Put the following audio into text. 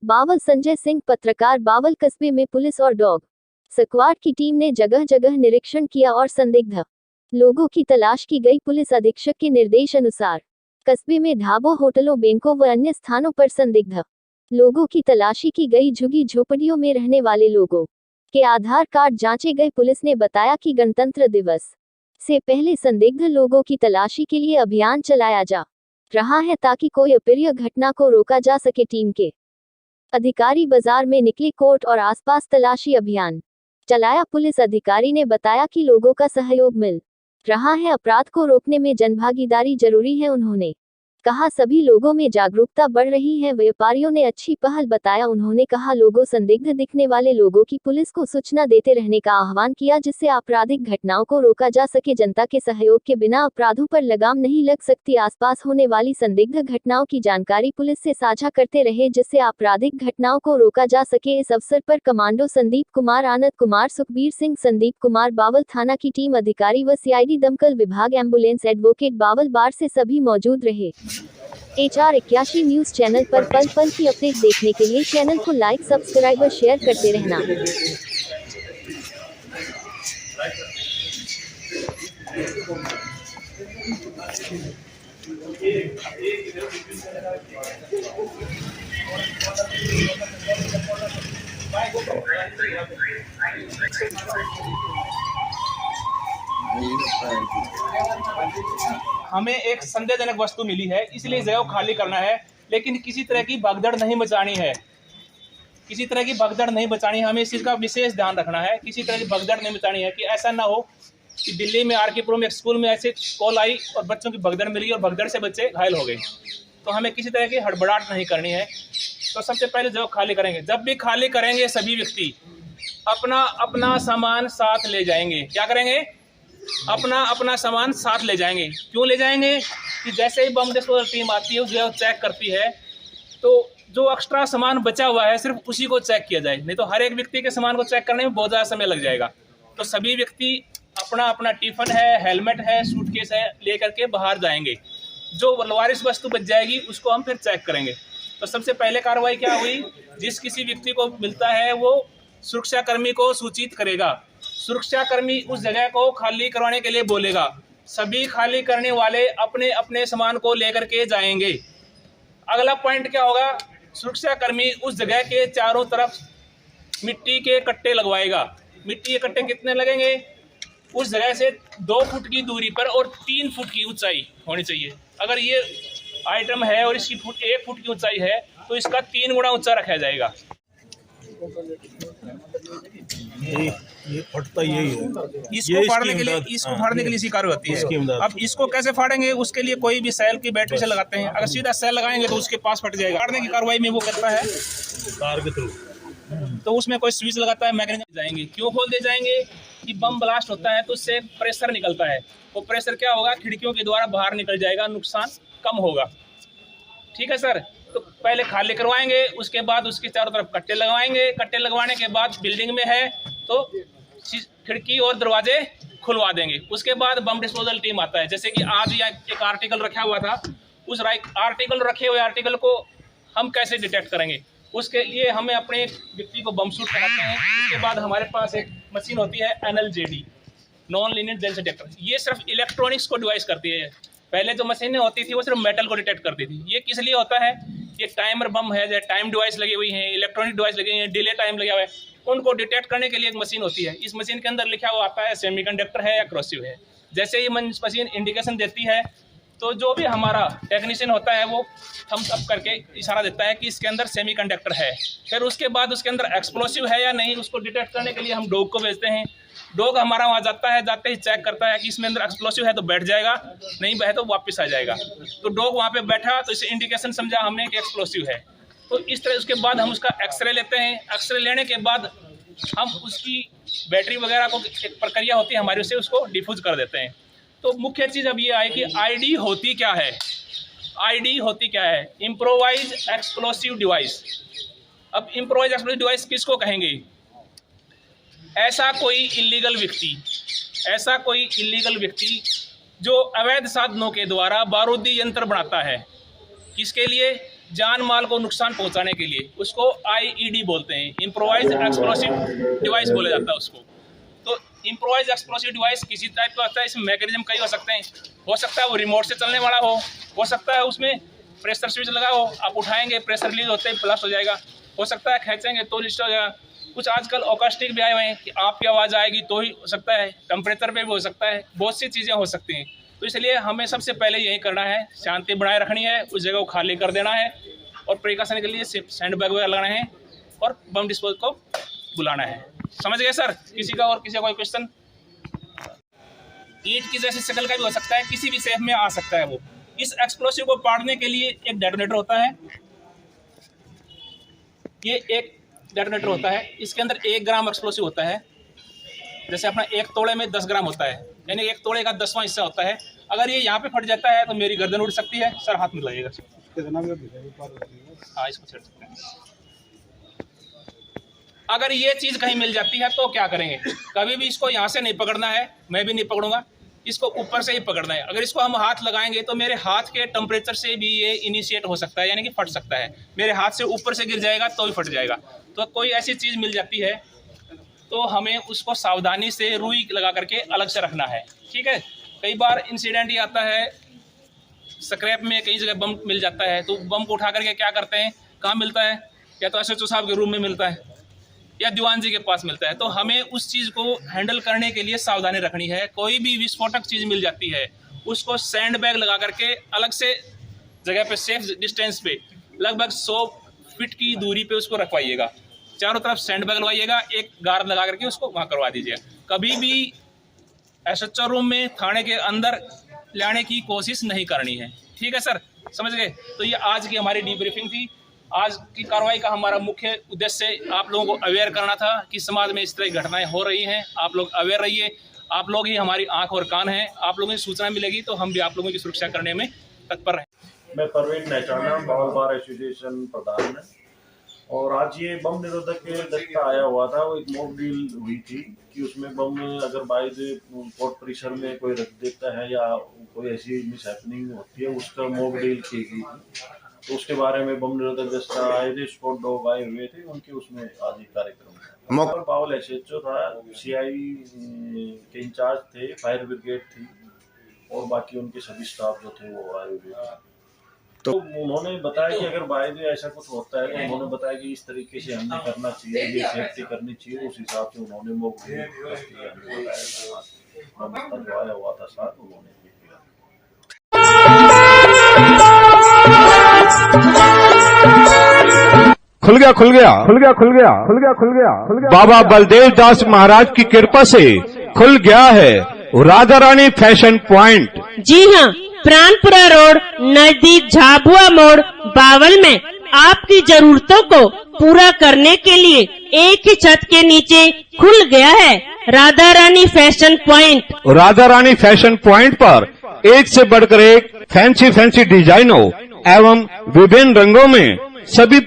बावल संजय सिंह पत्रकार बावल कस्बे में पुलिस और डॉग स्क्वाड की टीम ने जगह जगह निरीक्षण किया और संदिग्ध लोगों की तलाश की गई। पुलिस अधीक्षक के निर्देश अनुसार कस्बे में ढाबों, होटलों, बैंकों व अन्य स्थानों पर संदिग्ध लोगों की तलाशी की गई। झुग्गी झोपड़ियों में रहने वाले लोगों के आधार कार्ड जांचे गए। पुलिस ने बताया कि गणतंत्र दिवस से पहले संदिग्ध लोगों की तलाशी के लिए अभियान चलाया जा रहा है ताकि कोई अप्रिय घटना को रोका जा सके। टीम के अधिकारी बाजार में निकले, कोर्ट और आसपास तलाशी अभियान चलाया। पुलिस अधिकारी ने बताया कि लोगों का सहयोग मिल रहा है, अपराध को रोकने में जनभागीदारी जरूरी है। उन्होंने कहा सभी लोगों में जागरूकता बढ़ रही है। व्यापारियों ने अच्छी पहल बताया। उन्होंने कहा लोगों संदिग्ध दिखने वाले लोगों की पुलिस को सूचना देते रहने का आह्वान किया, जिससे आपराधिक घटनाओं को रोका जा सके। जनता के सहयोग के बिना अपराधों पर लगाम नहीं लग सकती। आसपास होने वाली संदिग्ध घटनाओं की जानकारी पुलिस से साझा करते रहे, जिससे आपराधिक घटनाओं को रोका जा सके। इस अवसर पर कमांडो संदीप कुमार, आनंद कुमार, सुखबीर सिंह, संदीप कुमार बावल थाना की टीम अधिकारी व CID दमकल विभाग, एम्बुलेंस, एडवोकेट बावल बार से सभी मौजूद रहे। HR81 न्यूज चैनल पर पल पल की अपडेट देखने के लिए चैनल को लाइक, सब्सक्राइब और शेयर करते रहना। हमें एक संदेहजनक वस्तु मिली है, इसलिए जगह को खाली करना है, लेकिन किसी तरह की भगदड़ नहीं मचानी है। किसी तरह की भगदड़ नहीं मचानी है। हमें इस चीज़ का विशेष ध्यान रखना है। किसी तरह की भगदड़ नहीं मचानी है कि ऐसा ना हो कि दिल्ली में RK-पुरम एक स्कूल में ऐसे कॉल आई और बच्चों की भगदड़ मिली और भगदड़ से बच्चे घायल हो गए। तो हमें किसी तरह की हड़बड़ाहट नहीं करनी है। तो सबसे पहले जगह खाली करेंगे। जब भी खाली करेंगे सभी व्यक्ति अपना अपना सामान साथ ले जाएंगे। क्या करेंगे? अपना अपना सामान साथ ले जाएंगे। क्यों ले जाएंगे? कि जैसे ही बम डिस्पोजल टीम आती है, उस जगह चेक करती है, तो जो एक्स्ट्रा सामान बचा हुआ है सिर्फ उसी को चेक किया जाए, नहीं तो हर एक व्यक्ति के सामान को चेक करने में बहुत ज़्यादा समय लग जाएगा। तो सभी व्यक्ति अपना अपना टिफिन है, हेलमेट है, सूटकेस है लेकर के बाहर जाएंगे। जो वारिस वस्तु बच जाएगी उसको हम फिर चेक करेंगे। तो सबसे पहले कार्रवाई क्या हुई? जिस किसी व्यक्ति को मिलता है वो सुरक्षाकर्मी को सूचित करेगा। सुरक्षाकर्मी उस जगह को खाली करवाने के लिए बोलेगा। सभी खाली करने वाले अपने अपने सामान को लेकर के जाएंगे। अगला पॉइंट क्या होगा? सुरक्षाकर्मी उस जगह के चारों तरफ मिट्टी के कट्टे लगवाएगा। मिट्टी के कट्टे कितने लगेंगे? उस जगह से 2 फुट की दूरी पर और 3 फुट की ऊंचाई होनी चाहिए। अगर ये आइटम है और इसकी 1 फुट की ऊंचाई है तो इसका 3 गुना ऊंचा रखा जाएगा। ये फटता यही है। इसको फाड़ने के लिए इसी कार्य होती है। अब इसको कैसे फाड़ेंगे? उसके लिए कोई भी सेल की बैटरी से लगाते हैं। अगर सीधा सेल लगाएंगे तो उसके पास फट जाएगा। फाड़ने की कार्रवाई में वो करता है तार के थ्रू, तो उसमें कोई स्विच लगाता है, मैकेनिज्म जाएंगे। क्यों खोल दे जाएंगे? कि बम ब्लास्ट होता है तो उससे प्रेशर निकलता है। वो प्रेशर क्या होगा? खिड़कियों के द्वारा बाहर निकल जाएगा, नुकसान कम होगा। ठीक है सर। तो पहले खाली करवाएंगे, उसके बाद उसके चारों तरफ कट्टे लगवाएंगे। कट्टे लगवाने के बाद बिल्डिंग में है तो खिड़की और दरवाजे खुलवा देंगे। उसके बाद बम डिस्पोजल टीम आता है। जैसे कि आज एक आर्टिकल रखा हुआ था, उस रखे हुए आर्टिकल को हम कैसे डिटेक्ट करेंगे? उसके लिए हमें अपने व्यक्ति को बम सूट लगाते हैं। उसके बाद हमारे पास एक मशीन होती है NLJD, non linear gel detector. ये सिर्फ इलेक्ट्रॉनिक्स को डिवाइस करती है। पहले जो मशीनें होती थी वो सिर्फ मेटल को डिटेक्ट करती थी। ये किस लिए होता है? ये टाइमर बम है, जो टाइम डिवाइस लगी हुई है, इलेक्ट्रॉनिक डिवाइस लगी हुई है, डिले टाइम लगा हुआ है, उनको डिटेक्ट करने के लिए एक मशीन होती है। इस मशीन के अंदर लिखा हुआ आता है सेमीकंडक्टर है या एक्सप्लोसिव है। जैसे ही मशीन इंडिकेशन देती है तो जो भी हमारा टेक्नीशियन होता है वो थम्स अप करके इशारा देता है कि इसके अंदर सेमीकंडक्टर है। फिर उसके बाद उसके अंदर एक्सप्लोसिव है या नहीं, उसको डिटेक्ट करने के लिए हम डॉग को भेजते हैं। डॉग हमारा वहाँ जाता है, जाते ही चेक करता है कि इसमें अंदर एक्सप्लोसिव है तो बैठ जाएगा, नहीं बैठे तो वापस आ जाएगा। तो डॉग वहाँ पे बैठा तो इसे इंडिकेशन समझा हमने कि एक्सप्लोसिव है। तो इस तरह उसके बाद हम उसका एक्सरे लेते हैं। एक्सरे लेने के बाद हम उसकी बैटरी वगैरह को एक प्रक्रिया होती है हमारी, उससे उसको डिफ्यूज कर देते हैं। तो मुख्य चीज़ अब ये आए कि ID होती क्या है? ID होती क्या है? Improvise explosive device. अब इम्प्रोवाइज एक्सप्लोसिव डिवाइस किसको कहेंगे? ऐसा कोई इलीगल व्यक्ति जो अवैध साधनों के द्वारा बारूदी यंत्र बनाता है। किसके लिए? जान माल को नुकसान पहुंचाने के लिए, उसको IED बोलते हैं, इम्प्रोवाइज एक्सप्लोसिव डिवाइस बोला जाता है उसको। तो इम्प्रोवाइज एक्सप्लोसिव डिवाइस किसी टाइप का होता है, इसमें मैकेनिज्म कई हो सकते हैं। हो सकता है वो रिमोट से चलने वाला हो सकता है उसमें प्रेशर स्विच लगा हो, आप उठाएंगे प्रेशर रिलीज होते ही ब्लास्ट हो जाएगा, हो सकता है खींचेंगे तो रिस्ट हो जाएगा। कुछ आजकल ओकास्टिक भी आए हुए हैं कि आपकी आवाज़ आएगी तो ही हो सकता है, टेम्परेचर पे भी हो सकता है, बहुत सी चीज़ें हो सकती हैं। तो इसलिए हमें सबसे पहले यही करना है, शांति बनाए रखनी है, उस जगह को खाली कर देना है और प्रिकॉशन के लिए सैंड बैग वगैरह लगाना है और बम डिस्पोज को बुलाना है। समझ गए सर? किसी का और किसी का कोई क्वेश्चन? ईंट की जैसी शक्ल का भी हो सकता है, किसी भी शेप में आ सकता है वो। इस एक्सप्लोसिव को पाड़ने के लिए एक डेटोनेटर होता है, ये एक डेटोनेटर होता है, इसके अंदर 1 ग्राम एक्सप्लोसिव होता है। जैसे अपना 1 तोड़े में 10 ग्राम होता है, यानी 1 तोड़े का 10वां हिस्सा होता है। अगर ये यहाँ पे फट जाता है तो मेरी गर्दन उड़ सकती है। सर हाथ में लगेगा, हाँ इसको छेड़ सकते हैं। अगर ये चीज़ कहीं मिल जाती है तो क्या करेंगे? कभी भी इसको यहाँ से नहीं पकड़ना है, मैं भी नहीं पकड़ूंगा, इसको ऊपर से ही पकड़ना है। अगर इसको हम हाथ लगाएंगे तो मेरे हाथ के टेम्परेचर से भी ये इनिशिएट हो सकता है, यानी कि फट सकता है। मेरे हाथ से ऊपर से गिर जाएगा तो ही फट जाएगा। तो कोई ऐसी चीज़ मिल जाती है तो हमें उसको सावधानी से रुई लगा करके अलग से रखना है, ठीक है? कई बार इंसिडेंट ये आता है, स्क्रैप में कई जगह बम मिल जाता है, तो बम को उठा करके क्या करते हैं, कहाँ मिलता है? या तो SHO साहब के रूम में मिलता है या दीवान जी के पास मिलता है। तो हमें उस चीज़ को हैंडल करने के लिए सावधानी रखनी है। कोई भी विस्फोटक चीज़ मिल जाती है, उसको सैंड बैग लगा करके अलग से जगह पे सेफ डिस्टेंस पे लगभग 100 फीट की दूरी पे उसको रखवाइएगा। चारों तरफ सैंड बैग लगवाइएगा, एक गार्ड लगा करके उसको वहाँ करवा दीजिएगा। कभी भी SHO रूम में थाने के अंदर लाने की कोशिश नहीं करनी है, ठीक है सर? समझ गए? तो ये आज की हमारी डीब्रीफिंग थी। आज की कार्रवाई का हमारा मुख्य उद्देश्य आप लोगों को अवेयर करना था कि समाज में इस तरह की घटनाएं हो रही हैं। आप लोग अवेयर रहिए, आप लोग ही हमारी आंख और कान हैं। आप लोगों की सूचना मिलेगी तो हम भी आप लोगों की सुरक्षा करने में तत्पर रहें। मैं परवीन नहचाना, बावल बार एसोसिएशन प्रधान है। और आज ये बम निरोधक के दस्ता आया हुआ था, वो एक मॉक ड्रिल हुई थी कि उसमें बम अगर बाय कोर्ट परिसर में कोई रख देता है या कोई ऐसी मिस हैपनिंग होती है, उसका मॉक ड्रिल की गई थी। तो उसके बारे में बम निरोधक दस्ता आए थे, स्क्वाड डॉग आए हुए थे, उनके उसमें आज एक कार्यक्रम था। बावल SHO था, CI के इंचार्ज थे, फायर ब्रिगेड थी और बाकी उनके सभी स्टाफ जो थे वो आए हुए थे। तो उन्होंने बताया कि अगर बाय ऐसा कुछ होता है तो उन्होंने बताया कि इस तरीके से हमें करना चाहिए, ये सेफ्टी करनी चाहिए। उस हिसाब से उन्होंने मॉक ड्रिल जो आया हुआ था साथ उन्होंने खुल गया। बाबा बलदेव दास महाराज की कृपा से खुल गया है राधा रानी फैशन पॉइंट। जी हाँ, प्राणपुरा रोड नजदीक झाबुआ मोड़ बावल में आपकी जरूरतों को पूरा करने के लिए एक ही छत के नीचे खुल गया है Radha Rani fashion point. Radha Rani fashion point पर एक से बढ़कर एक फैंसी डिजाइनों एवं विभिन्न रंगों में सभी